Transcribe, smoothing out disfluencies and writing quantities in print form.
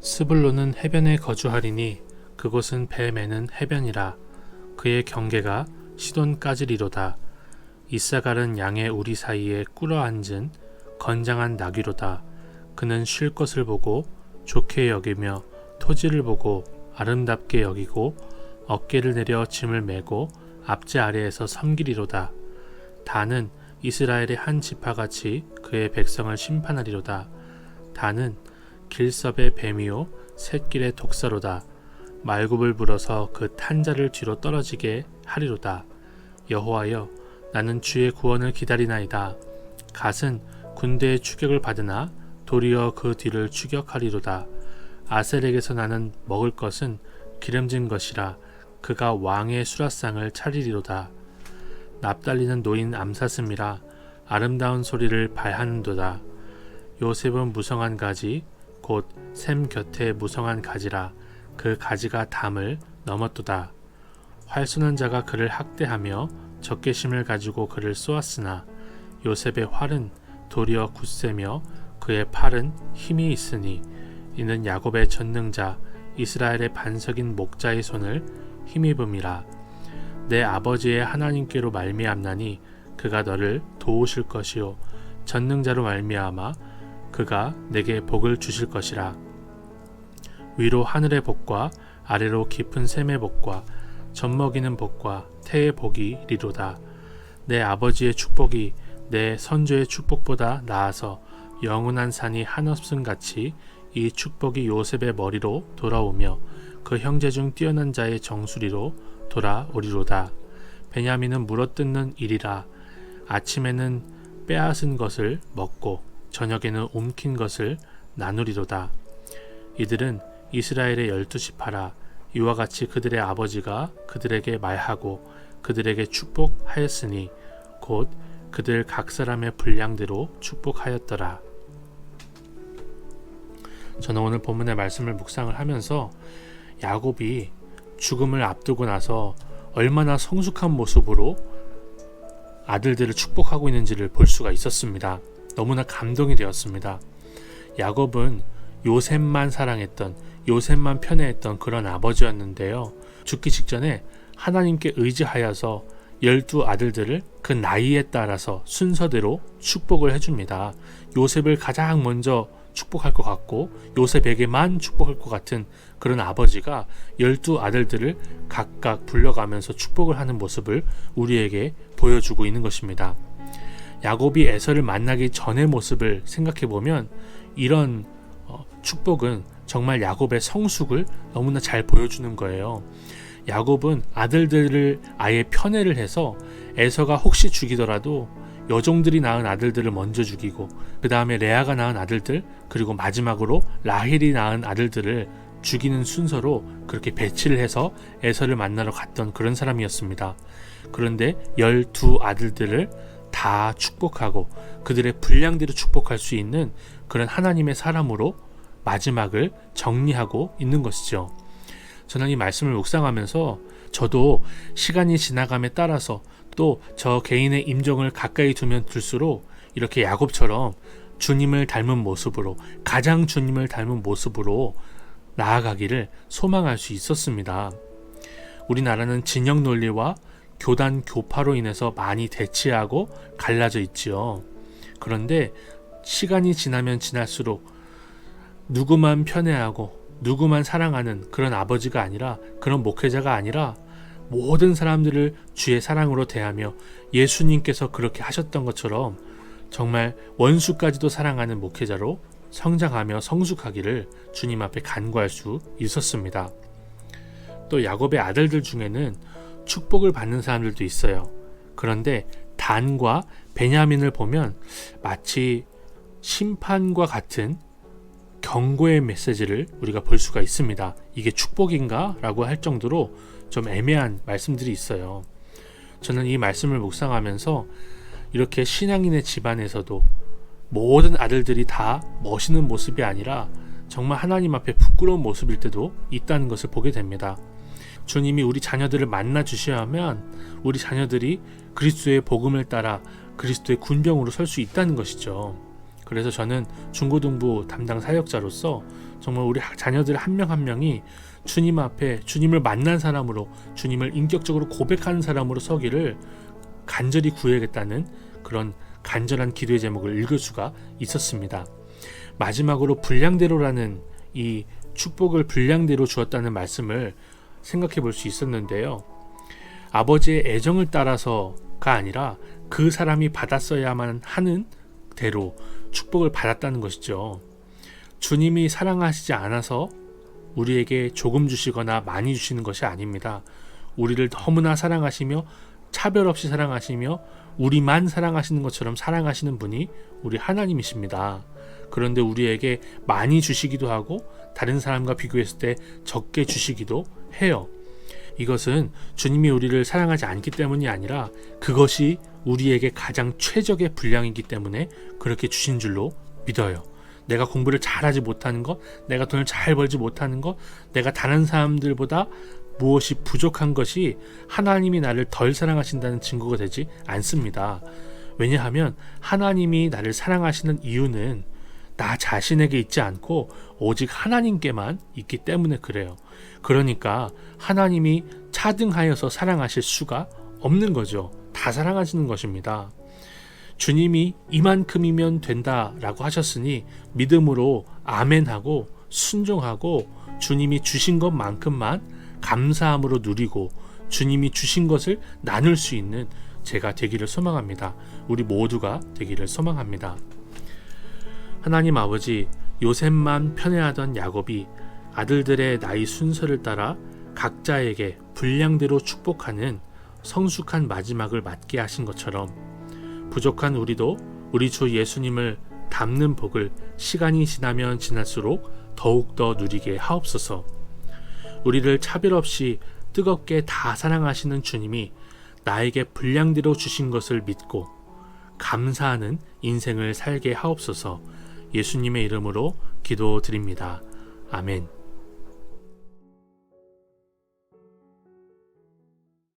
스불론은 해변에 거주하리니 그곳은 배 매는 해변이라. 그의 경계가 시돈까지리로다. 이사갈은 양의 우리 사이에 꿇어앉은 건장한 나귀로다. 그는 쉴 것을 보고 좋게 여기며 토지를 보고 아름답게 여기고 어깨를 내려 짐을 메고 앞제 아래에서 섬기리로다. 다는 이스라엘의 한 지파같이 그의 백성을 심판하리로다. 다는 길섭의 뱀이요 샛길의 독사로다. 말굽을 불어서 그 탄자를 뒤로 떨어지게 하리로다. 여호와여, 나는 주의 구원을 기다리나이다. 갓은 군대의 추격을 받으나 도리어 그 뒤를 추격하리로다. 아셀에게서 나는 먹을 것은 기름진 것이라. 그가 왕의 수라상을 차리리로다. 납달리는 노인 암사슴이라. 아름다운 소리를 발하는도다. 요셉은 무성한 가지 곧 샘 곁에 무성한 가지라. 그 가지가 담을 넘었도다. 활 쏘는 자가 그를 학대하며 적개심을 가지고 그를 쏘았으나 요셉의 활은 도리어 굳세며 그의 팔은 힘이 있으니 이는 야곱의 전능자 이스라엘의 반석인 목자의 손을 힘입음이라. 내 아버지의 하나님께로 말미암나니 그가 너를 도우실 것이요 전능자로 말미암아 그가 내게 복을 주실 것이라. 위로 하늘의 복과 아래로 깊은 샘의 복과 젖먹이는 복과 태의 복이 리로다. 내 아버지의 축복이 내 선조의 축복보다 나아서 영원한 산이 한없음 같이 이 축복이 요셉의 머리로 돌아오며 그 형제 중 뛰어난 자의 정수리로 돌아오리로다. 베냐민은 물어뜯는 일이라. 아침에는 빼앗은 것을 먹고 저녁에는 움킨 것을 나누리로다. 이들은 이스라엘의 12지파라. 이와 같이 그들의 아버지가 그들에게 말하고 그들에게 축복하였으니 곧 그들 각 사람의 분량대로 축복하였더라. 저는 오늘 본문의 말씀을 묵상을 하면서 야곱이 죽음을 앞두고 나서 얼마나 성숙한 모습으로 아들들을 축복하고 있는지를 볼 수가 있었습니다. 너무나 감동이 되었습니다. 야곱은 요셉만 사랑했던, 요셉만 편애했던 그런 아버지였는데요. 죽기 직전에 하나님께 의지하여서 12 아들들을 그 나이에 따라서 순서대로 축복을 해줍니다. 요셉을 가장 먼저 축복할 것 같고 요셉에게만 축복할 것 같은 그런 아버지가 12 아들들을 각각 불러가면서 축복을 하는 모습을 우리에게 보여주고 있는 것입니다. 야곱이 에서를 만나기 전의 모습을 생각해보면 이런 축복은 정말 야곱의 성숙을 너무나 잘 보여주는 거예요. 야곱은 아들들을 아예 편애를 해서 에서가 혹시 죽이더라도 여종들이 낳은 아들들을 먼저 죽이고 그 다음에 레아가 낳은 아들들 그리고 마지막으로 라헬이 낳은 아들들을 죽이는 순서로 그렇게 배치를 해서 에서를 만나러 갔던 그런 사람이었습니다. 그런데 12 아들들을 다 축복하고 그들의 분량대로 축복할 수 있는 그런 하나님의 사람으로 마지막을 정리하고 있는 것이죠. 저는 이 말씀을 묵상하면서 저도 시간이 지나감에 따라서 또 저 개인의 임종을 가까이 두면 둘수록 이렇게 야곱처럼 주님을 닮은 모습으로 가장 주님을 닮은 모습으로 나아가기를 소망할 수 있었습니다. 우리나라는 진영 논리와 교단 교파로 인해서 많이 대치하고 갈라져 있지요. 그런데 시간이 지나면 지날수록 누구만 편애하고 누구만 사랑하는 그런 아버지가 아니라 그런 목회자가 아니라 모든 사람들을 주의 사랑으로 대하며 예수님께서 그렇게 하셨던 것처럼 정말 원수까지도 사랑하는 목회자로 성장하며 성숙하기를 주님 앞에 간구할 수 있었습니다. 또 야곱의 아들들 중에는 축복을 받는 사람들도 있어요. 그런데 단과 베냐민을 보면 마치 심판과 같은 경고의 메시지를 우리가 볼 수가 있습니다. 이게 축복인가? 라고 할 정도로 좀 애매한 말씀들이 있어요. 저는 이 말씀을 묵상하면서 이렇게 신앙인의 집안에서도 모든 아들들이 다 멋있는 모습이 아니라 정말 하나님 앞에 부끄러운 모습일 때도 있다는 것을 보게 됩니다. 주님이 우리 자녀들을 만나 주셔야 하면 우리 자녀들이 그리스도의 복음을 따라 그리스도의 군병으로 설 수 있다는 것이죠. 그래서 저는 중고등부 담당 사역자로서 정말 우리 자녀들 한 명 한 명이 주님 앞에 주님을 만난 사람으로, 주님을 인격적으로 고백하는 사람으로 서기를 간절히 구해야겠다는 그런 간절한 기도의 제목을 읽을 수가 있었습니다. 마지막으로 분량대로라는 이 축복을 분량대로 주었다는 말씀을 생각해 볼 수 있었는데요. 아버지의 애정을 따라서가 아니라 그 사람이 받았어야만 하는 대로 축복을 받았다는 것이죠. 주님이 사랑하시지 않아서 우리에게 조금 주시거나 많이 주시는 것이 아닙니다. 우리를 너무나 사랑하시며 차별 없이 사랑하시며 우리만 사랑하시는 것처럼 사랑하시는 분이 우리 하나님이십니다. 그런데 우리에게 많이 주시기도 하고 다른 사람과 비교했을 때 적게 주시기도 해요. 이것은 주님이 우리를 사랑하지 않기 때문이 아니라 그것이 우리에게 가장 최적의 분량이기 때문에 그렇게 주신 줄로 믿어요. 내가 공부를 잘하지 못하는 것, 내가 돈을 잘 벌지 못하는 것, 내가 다른 사람들보다 무엇이 부족한 것이 하나님이 나를 덜 사랑하신다는 증거가 되지 않습니다. 왜냐하면 하나님이 나를 사랑하시는 이유는 나 자신에게 있지 않고 오직 하나님께만 있기 때문에 그래요. 그러니까 하나님이 차등하여서 사랑하실 수가 없는 거죠. 다 사랑하시는 것입니다. 주님이 이만큼이면 된다라고 하셨으니 믿음으로 아멘하고 순종하고 주님이 주신 것만큼만 감사함으로 누리고 주님이 주신 것을 나눌 수 있는 제가 되기를 소망합니다. 우리 모두가 되기를 소망합니다. 하나님 아버지, 요셉만 편애하던 야곱이 아들들의 나이 순서를 따라 각자에게 분량대로 축복하는 성숙한 마지막을 맞게 하신 것처럼 부족한 우리도 우리 주 예수님을 닮는 복을 시간이 지나면 지날수록 더욱더 누리게 하옵소서. 우리를 차별 없이 뜨겁게 다 사랑하시는 주님이 나에게 분량대로 주신 것을 믿고 감사하는 인생을 살게 하옵소서. 예수님의 이름으로 기도드립니다. 아멘.